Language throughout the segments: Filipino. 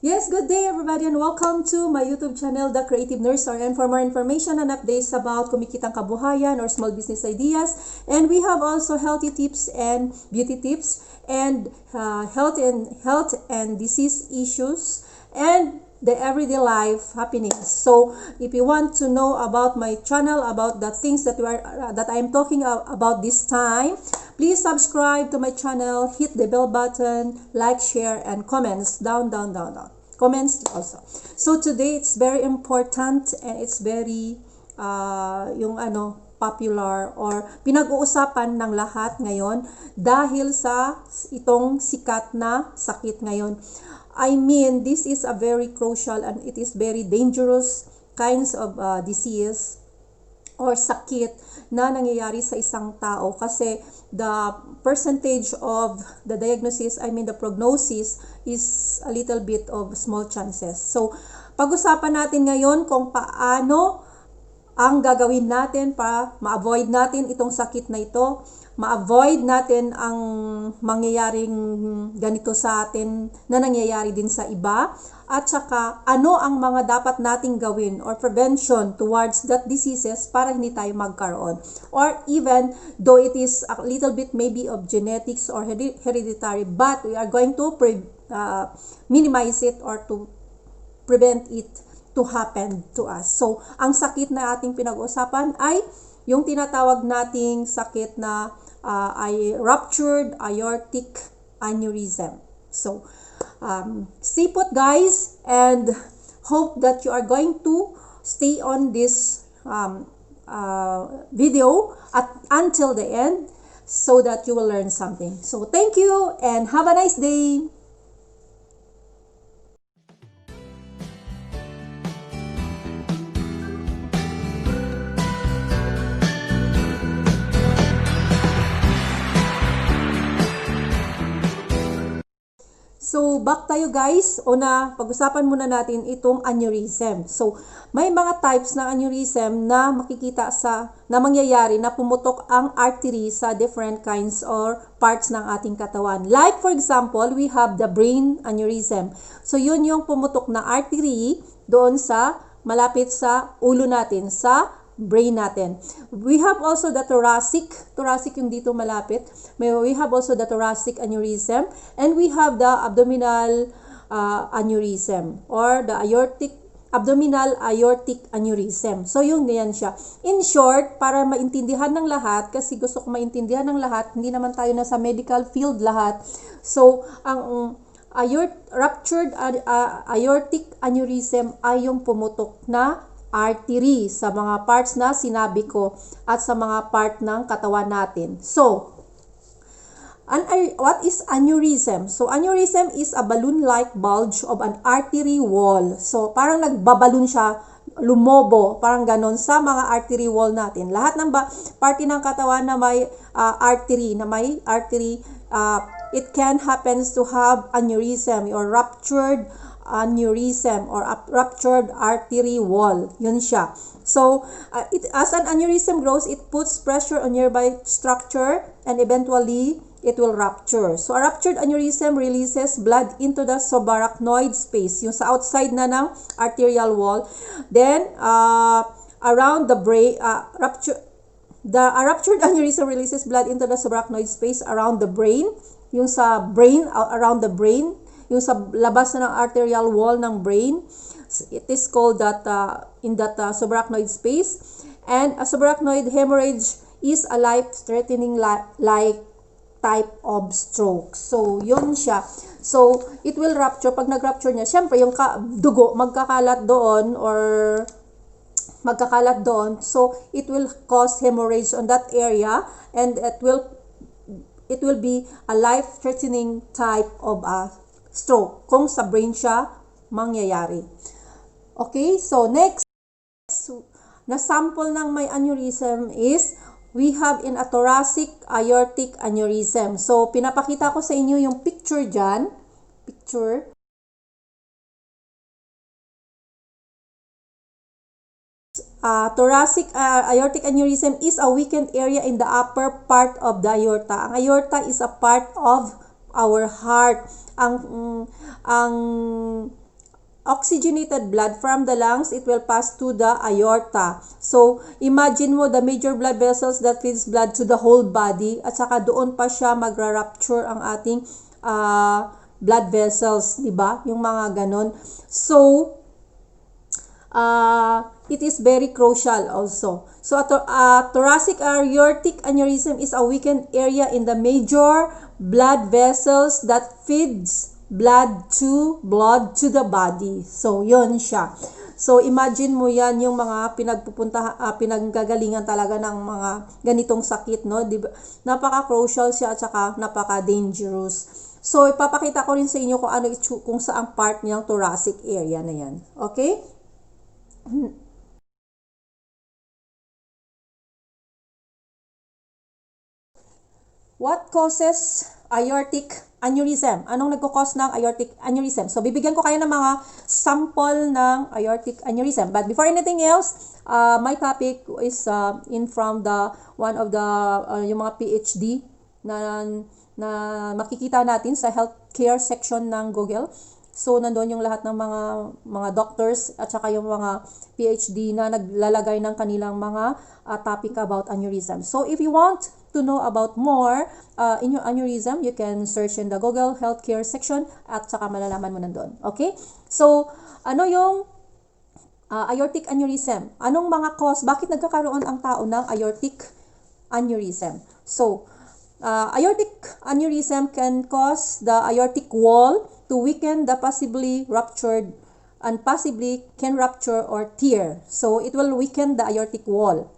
Yes, good day everybody and welcome to my YouTube channel, The Creative Nurse. And for more information and updates about kumikitang kabuhayan or small business ideas, and we have also healthy tips and beauty tips and health and disease issues and the everyday life happenings. So if you want to know about my channel, about the things that I'm talking about this time, please subscribe to my channel, hit the bell button, like, share, and comments down. Comments also. So today it's very important and it's very popular or pinag-uusapan ng lahat ngayon dahil sa itong sikat na sakit ngayon. I mean, this is a very crucial and it is very dangerous kinds of disease or sakit na nangyayari sa isang tao kasi the percentage of the diagnosis, I mean the prognosis is a little bit of small chances. So, pag-usapan natin ngayon kung paano ang gagawin natin para ma-avoid natin itong sakit na ito, ma-avoid natin ang mangyayaring ganito sa atin na nangyayari din sa iba, at saka ano ang mga dapat nating gawin or prevention towards that diseases para hindi tayo magkaroon. Or even though it is a little bit maybe of genetics or hereditary, but we are going to minimize it or to prevent it to happen to us. So, ang sakit na ating pinag-uusapan ay yung tinatawag nating sakit na ay ruptured aortic aneurysm. So, stay put guys and hope that you are going to stay on this video until the end so that you will learn something. So, thank you and have a nice day. So, back tayo guys. Una, pag-usapan muna natin itong aneurysm. So, may mga types ng aneurysm na makikita na mangyayari na pumutok ang artery sa different kinds or parts ng ating katawan. Like for example, we have the brain aneurysm. So, yun yung pumutok na artery doon sa malapit sa ulo natin, sa brain natin. We have also the thoracic yung dito malapit. We have also the thoracic aneurysm and we have the abdominal aneurysm or the abdominal aortic aneurysm. So yung yan siya. In short, para maintindihan ng lahat, kasi gusto ko maintindihan ng lahat, hindi naman tayo nasa medical field lahat. So ang ruptured aortic aneurysm ay yung pumutok na artery sa mga parts na sinabi ko at sa mga part ng katawan natin. So, what is aneurysm? So, aneurysm is a balloon-like bulge of an artery wall. So, parang nagbabalon siya, lumobo, parang ganon sa mga artery wall natin. Lahat ng parte ng katawan na may artery, it can happens to have aneurysm or ruptured aneurysm or ruptured artery wall. Yun siya. So, as an aneurysm grows, it puts pressure on nearby structure and eventually it will rupture. So, a ruptured aneurysm releases blood into the subarachnoid space, yung sa outside na ng arterial wall. Then, around the brain, a ruptured aneurysm releases blood into the subarachnoid space around the brain, yung sa brain, around the brain, yung sa labas na ng arterial wall ng brain. It is called that in that subarachnoid space. And a subarachnoid hemorrhage is a life-threatening like type of stroke. So, yun siya. So, it will rupture. Pag nag-rupture niya, syempre yung dugo magkakalat doon or magkakalat doon. So, it will cause hemorrhage on that area, and it will be a life-threatening type of a stroke kung sa brain siya mangyayari. Okay, so next na sample ng may aneurysm is we have in a thoracic aortic aneurysm. So, pinapakita ko sa inyo yung picture dyan. Picture. Thoracic aortic aneurysm is a weakened area in the upper part of the aorta. Ang aorta is a part of our heart. Ang oxygenated blood from the lungs, it will pass to the aorta. So, imagine mo the major blood vessels that feeds blood to the whole body, at saka doon pa siya magra-rupture ang ating blood vessels, di ba? Yung mga ganon. So, it is very crucial also. So, a thoracic aortic aneurysm is a weakened area in the major blood vessels that feeds blood to the body. So, yon siya. So, imagine mo yan yung mga pinaggagalingan talaga ng mga ganitong sakit, no? Diba? Napaka-crucial siya at saka napaka-dangerous. So, ipapakita ko rin sa inyo kung saang part niyang thoracic area na yan. Okay? What causes aortic aneurysm? Anong nagko-cause ng aortic aneurysm? So, bibigyan ko kayo ng mga sample ng aortic aneurysm. But before anything else, my topic is from one of the yung mga PhD na makikita natin sa healthcare section ng Google. So, nandoon yung lahat ng mga doctors at saka yung mga PhD na naglalagay ng kanilang mga topic about aneurysm. So, if you want to know about more in your aneurysm, you can search in the Google healthcare section at saka malalaman mo nandoon. Okay? So, ano yung aortic aneurysm? Anong mga cause? Bakit nagkakaroon ang tao ng aortic aneurysm? So, aortic aneurysm can cause the aortic wall to weaken the possibly ruptured and possibly can rupture or tear. So, it will weaken the aortic wall.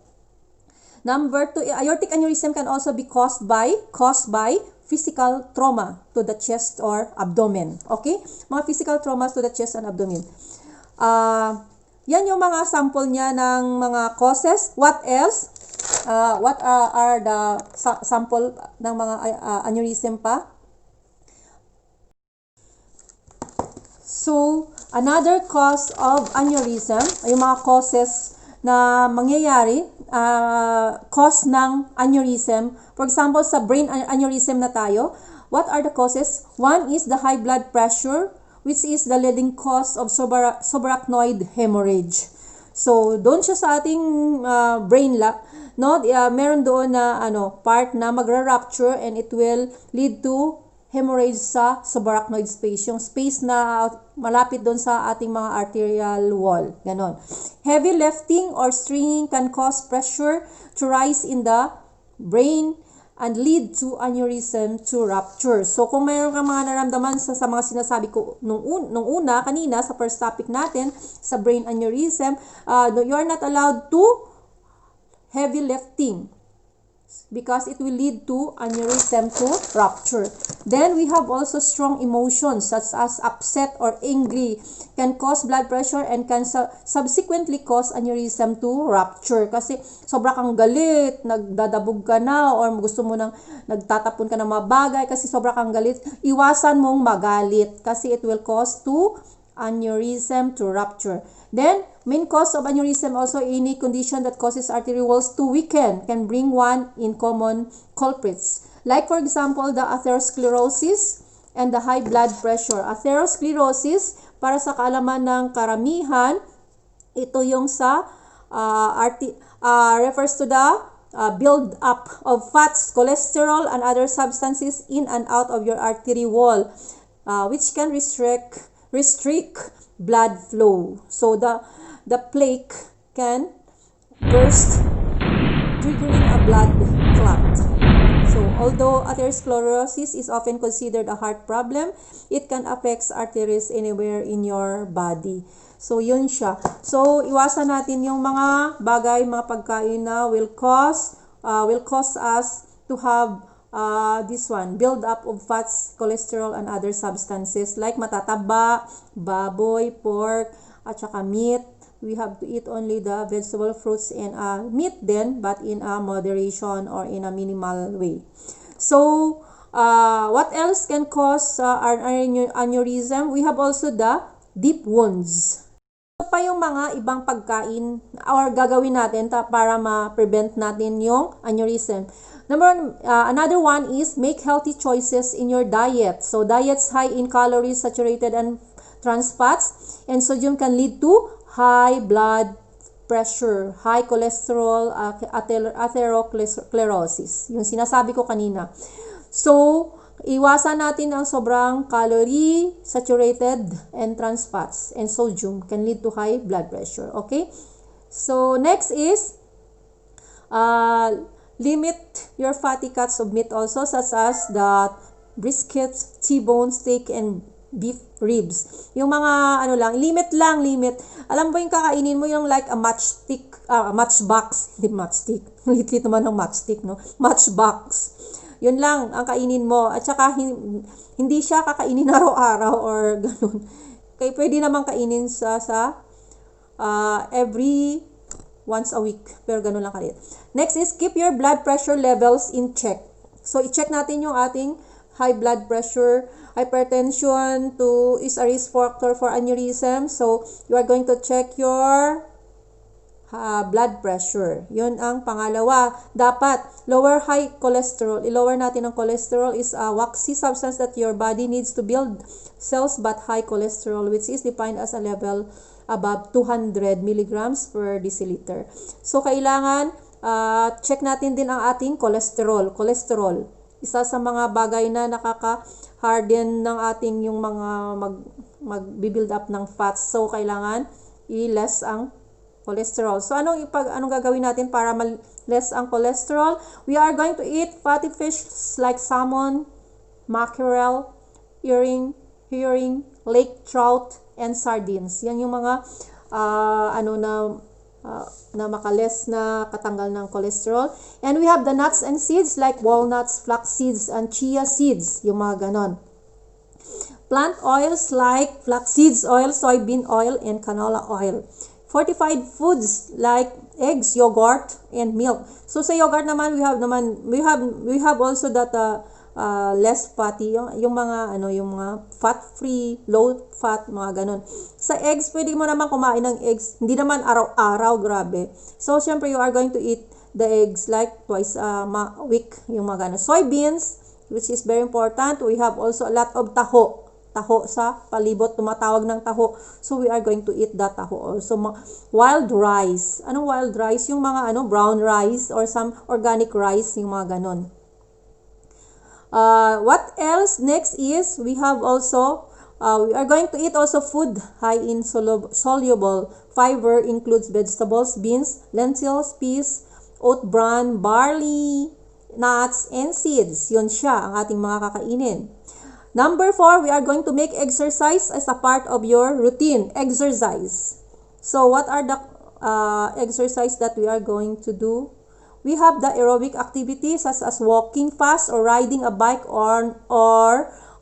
Number 2, aortic aneurysm can also be caused by physical trauma to the chest or abdomen. Okay? Mga physical traumas to the chest and abdomen. Yan yung mga sample niya ng mga causes. What else? What are the sample ng mga aneurysm pa? So, another cause of aneurysm, yung mga causes na mangyayari, cause ng aneurysm. For example, sa brain aneurysm na tayo, what are the causes? One is the high blood pressure, which is the leading cause of subarachnoid hemorrhage. So, doon siya sa ating brain no? Meron doon na part na magra-rupture and it will lead to hemorrhage sa subarachnoid space, yung space na malapit doon sa ating mga arterial wall. Ganon. Heavy lifting or stringing can cause pressure to rise in the brain and lead to aneurysm to rupture. So, kung mayroon kang mga naramdaman sa mga sinasabi ko nung una, kanina, sa first topic natin, sa brain aneurysm, you're not allowed to heavy lifting because it will lead to aneurysm to rupture. Then, we have also strong emotions such as upset or angry can cause blood pressure and can subsequently cause aneurysm to rupture. Kasi sobra kang galit, nagdadabog ka na, or gusto mo nang nagtatapon ka ng mga bagay kasi sobra kang galit, iwasan mong magalit kasi it will cause to aneurysm to rupture. Then, main cause of aneurysm also any condition that causes artery walls to weaken can bring one in common culprits. Like for example, the atherosclerosis and the high blood pressure. Atherosclerosis, para sa kaalaman ng karamihan, ito yung sa refers to the build up of fats, cholesterol, and other substances in and out of your artery wall, which can restrict blood flow. So the plaque can burst, triggering a blood clot. So although atherosclerosis is often considered a heart problem, it can affect arteries anywhere in your body. So, yun siya. So, iwasan natin yung mga bagay, mga pagkain na will cause us to have this one, build up of fats, cholesterol, and other substances like matataba, baboy, pork, at saka meat. We have to eat only the vegetable, fruits, and meat then, but in a moderation or in a minimal way. So, what else can cause aneurysm? We have also the deep wounds. Ano pa yung mga ibang pagkain or gagawin natin para ma-prevent natin yung aneurysm? Another one is make healthy choices in your diet. So, diets high in calories, saturated, and trans fats, and sodium can lead to high blood pressure, high cholesterol, atherosclerosis. Yung sinasabi ko kanina. So, iwasan natin ang sobrang calorie, saturated, and trans fats, and sodium can lead to high blood pressure. Okay? So, next is limit your fatty cuts of meat also, such as the brisket, T-bone steak, and beef ribs. Yung mga limit. Alam mo yung kakainin mo yung like a matchstick, matchbox, hindi matchstick. Lit-lit naman ng matchstick, no? Matchbox. Yun lang ang kainin mo. At saka hindi siya kakainin araw-araw or ganun. Kaya pwede naman kainin sa every once a week. Pero ganun lang kalit. Next is keep your blood pressure levels in check. So, i-check natin yung ating high blood pressure. Hypertension is a risk factor for aneurysm. So, you are going to check your blood pressure. Yun ang pangalawa. Dapat lower high cholesterol. I-lower natin ang cholesterol is a waxy substance that your body needs to build cells but high cholesterol, which is defined as a level above 200 milligrams per deciliter. So, kailangan check natin din ang ating cholesterol. Isa sa mga bagay na nakaka-harden ng ating yung mga mag-build up ng fats. So, kailangan i-less ang cholesterol. So, anong gagawin natin para less ang cholesterol? We are going to eat fatty fish like salmon, mackerel, herring, lake trout, and sardines. Yan yung mga na makales na katanggal ng cholesterol. And we have the nuts and seeds like walnuts, flax seeds, and chia seeds. Yung mga ganon. Plant oils like flax seeds oil, soybean oil, and canola oil. Fortified foods like eggs, yogurt, and milk. So sa yogurt naman we have also that less fatty, yung mga fat free, low fat, mga ganon. Sa eggs, pwede mo naman kumain ng eggs, hindi naman araw-araw, grabe. So syempre you are going to eat the eggs like twice a week, yung mga ganon. Soybeans, which is very important. We have also a lot of taho sa palibot, tumatawag ng taho. So we are going to eat that taho also. Wild rice. Anong wild rice? Yung mga brown rice or some organic rice, yung mga ganon. What else? Next is we have also we are going to eat also food high in soluble fiber, includes vegetables, beans, lentils, peas, oat bran, barley, nuts, and seeds. Yun siya ang ating mga kakainin. Number 4, we are going to make exercise as a part of your routine. Exercise. So what are the exercise that we are going to do? We have the aerobic activities such as walking fast or riding a bike or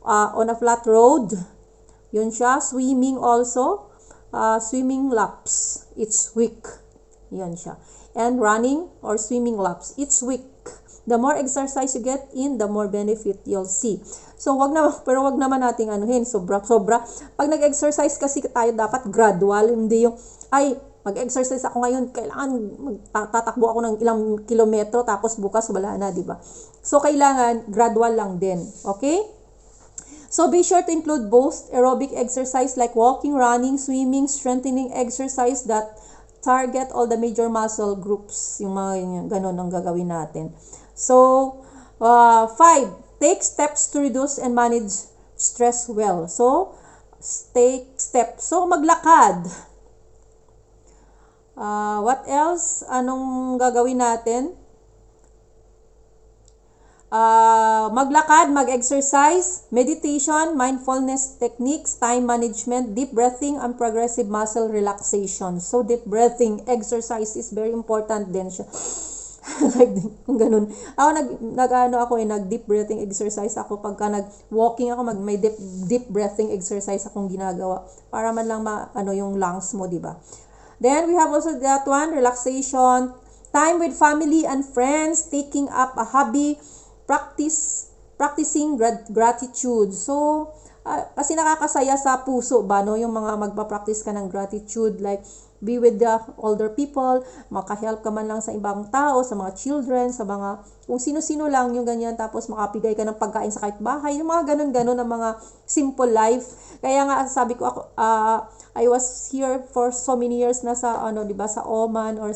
on a flat road. Yun siya. Swimming also. Swimming laps each week. Yun siya. And running or swimming laps each week. The more exercise you get in, the more benefit you'll see. So, wag naman nating sobra. Pag nag-exercise kasi tayo, dapat gradual. Hindi yung, mag-exercise ako ngayon, kailangan tatakbo ako ng ilang kilometro, tapos bukas wala na, di ba? So, kailangan gradual lang din. Okay? So, be sure to include both aerobic exercise like walking, running, swimming, strengthening exercise that target all the major muscle groups. Yung mga ganon ang gagawin natin. So, 5. Take steps to reduce and manage stress well. So, take steps. So, maglakad. What else? Anong gagawin natin? Maglakad, mag-exercise, meditation, mindfulness techniques, time management, deep breathing, and progressive muscle relaxation. So, deep breathing, exercise is very important din siya. Like, kung ganun. Ako, nag-deep breathing exercise ako pagka nag-walking ako, may deep breathing exercise akong ginagawa. Para man lang yung lungs mo, di ba? Then, we have also that one, relaxation, time with family and friends, taking up a hobby, practicing gratitude. So, kasi nakakasaya sa puso ba, no? Yung mga magpa-practice ka ng gratitude, like, be with the older people, makahelp ka man lang sa ibang tao, sa mga children, sa mga, kung sino-sino lang yung ganyan, tapos makapigay ka ng pagkain sa kahit bahay, yung mga ganun-ganun ng mga simple life. Kaya nga, sabi ko, I was here for so many years na sa, di ba, sa Oman, or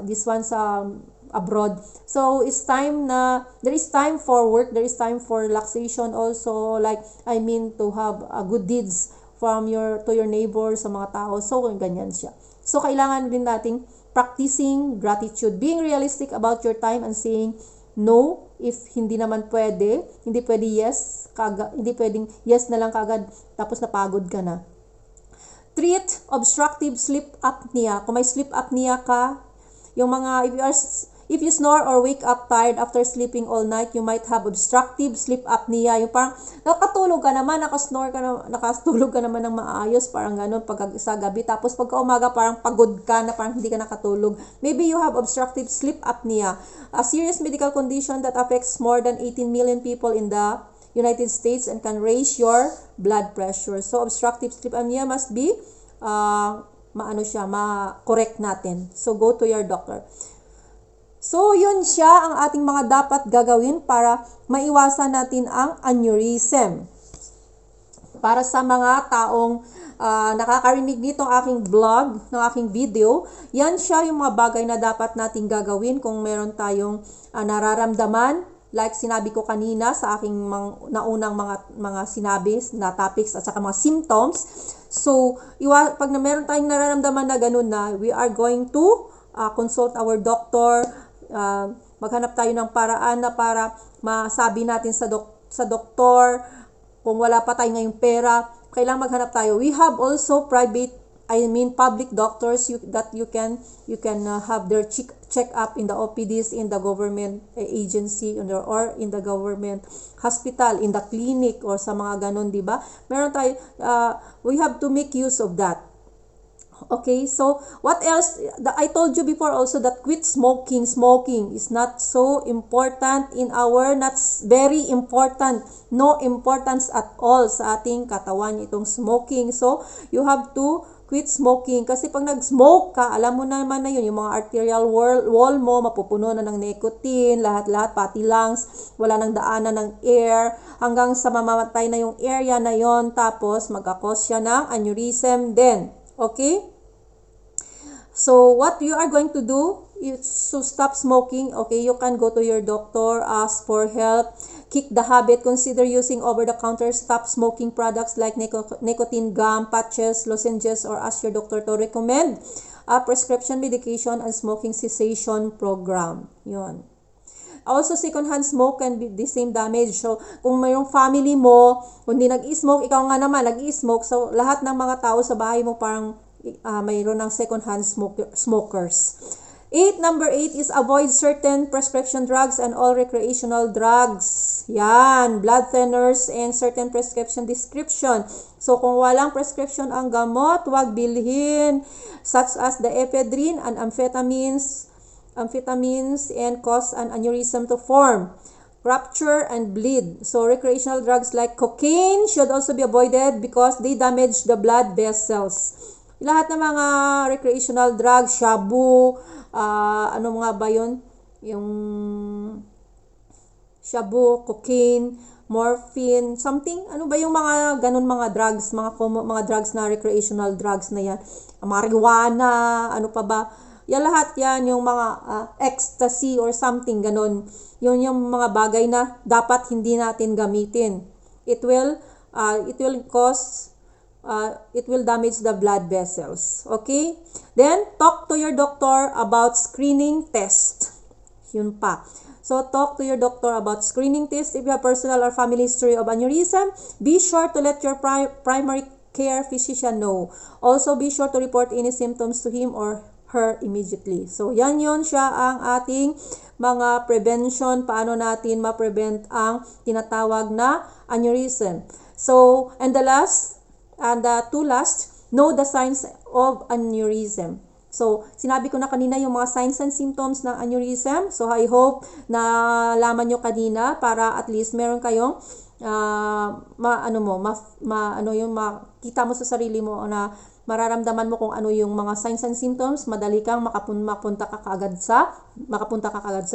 this one sa abroad. So, it's time na, there is time for work, there is time for relaxation also, like, to have good deeds to your neighbors, sa mga tao. So, ganyan siya. So, kailangan din nating practicing gratitude, being realistic about your time and saying no if hindi naman pwede, hindi pwede yes, hindi pwedeng yes na lang kagad, tapos napagod ka na. Treat obstructive sleep apnea. Kung may sleep apnea ka, yung mga, if you snore or wake up tired after sleeping all night, you might have obstructive sleep apnea. Yung parang nakatulog ka naman, nakatulog ka naman ng maayos, parang ganun pag sa gabi. Tapos pagka umaga parang pagod ka na, parang hindi ka nakatulog. Maybe you have obstructive sleep apnea, a serious medical condition that affects more than 18 million people in the United States and can raise your blood pressure. So obstructive sleep apnea must be ma-correct natin. So go to your doctor. So, yun siya ang ating mga dapat gagawin para maiwasan natin ang aneurysm. Para sa mga taong nakakarinig nitong aking vlog, ng aking video, yan siya yung mga bagay na dapat nating gagawin kung meron tayong nararamdaman. Like sinabi ko kanina sa aking naunang mga sinabi na topics at saka mga symptoms. So, pag meron tayong nararamdaman na ganun na, we are going to consult our doctor. Maghanap tayo ng paraan na para masabi natin sa doktor. Kung wala pa tayo ngayong pera, kailangan maghanap tayo. We have also public doctors that you can have their check up in the OPDs, in the government agency, or in the government hospital, in the clinic, or sa mga ganon, di ba? Meron tayo, we have to make use of that. Okay, so what else? I told you before also that quit smoking. Smoking is not so important not very important. No importance at all sa ating katawan itong smoking. So, you have to quit smoking. Kasi pag nag-smoke ka, alam mo naman na yun, yung mga arterial wall mo, mapupuno na ng nicotine, lahat-lahat, pati lungs, wala nang daanan ng air, hanggang sa mamamatay na yung area na yon, tapos magkakos siya ng aneurysm din. Okay? So, what you are going to do is to stop smoking. Okay, you can go to your doctor, ask for help, kick the habit, consider using over-the-counter stop smoking products like nicotine gum, patches, lozenges, or ask your doctor to recommend a prescription medication and smoking cessation program. Yun. Also, secondhand smoke can be the same damage. So, kung mayroong family mo, kung hindi nag-i-smoke, ikaw nga naman nag-i-smoke, so lahat ng mga tao sa bahay mo parang mayroon ng second-hand smokers. Number 8 is avoid certain prescription drugs and all recreational drugs. Yan, blood thinners and certain prescription description. So, kung walang prescription ang gamot, huwag bilhin, such as the ephedrine and amphetamines and cause an aneurysm to form, rupture, and bleed. So, recreational drugs like cocaine should also be avoided because they damage the blood vessels. Lahat ng mga recreational drugs, shabu, ano mga ba yun? Yung shabu, cocaine, morphine, something, ano ba yung mga ganun mga drugs, mga drugs na recreational drugs na yan. Marijuana, ano pa ba? Yan lahat yan, yung mga ecstasy or something, ganun. Yun yung mga bagay na dapat hindi natin gamitin. It will damage the blood vessels. Okay? Then, talk to your doctor about screening test. Yun pa. So, talk to your doctor about screening tests. If you have personal or family history of aneurysm, be sure to let your primary care physician know. Also, be sure to report any symptoms to him or her immediately. So, yan yun siya ang ating mga prevention, paano natin ma-prevent ang tinatawag na aneurysm. So, and the two last, know the signs of aneurysm. So, sinabi ko na kanina yung mga signs and symptoms ng aneurysm. So, I hope na laman nyo kanina para at least meron kayong makita mo sa sarili mo na mararamdaman mo kung ano yung mga signs and symptoms, madali kang makapunta ka kaagad sa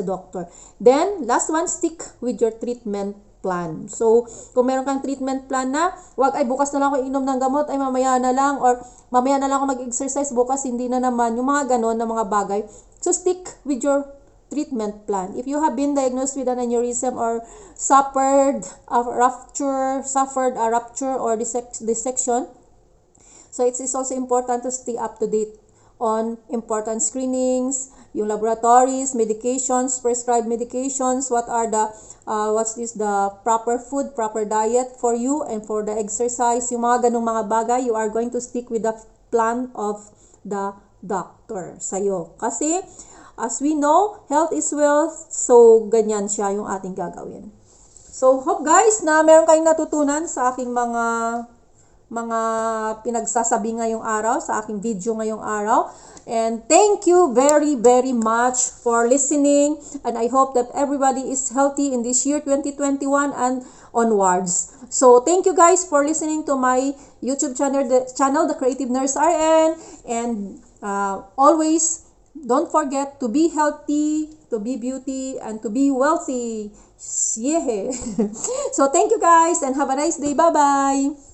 doctor. Then, last one, stick with your treatment plan. So, kung meron kang treatment plan na, wag ay bukas na lang ako inom ng gamot, ay mamaya na lang, or mamaya na lang ako mag-exercise, bukas hindi na naman, yung mga ganon na mga bagay. So, stick with your treatment plan. If you have been diagnosed with an aneurysm or suffered a rupture or dissection, so it is also important to stay up to date on important screenings, yung laboratories, medications, prescribed medications, what's the proper food, proper diet for you and for the exercise, yung mga ganong mga bagay, you are going to stick with the plan of the doctor sa'yo. Kasi, as we know, health is wealth, so ganyan siya yung ating gagawin. So, hope guys na meron kayong natutunan sa aking mga pinagsasabi ngayong araw, sa aking video ngayong araw. And thank you very, very much for listening. And I hope that everybody is healthy in this year 2021 and onwards. So thank you guys for listening to my YouTube channel, The Creative Nurse RN. And always, don't forget to be healthy, to be beauty, and to be wealthy. Yeah. So thank you guys and have a nice day. Bye-bye.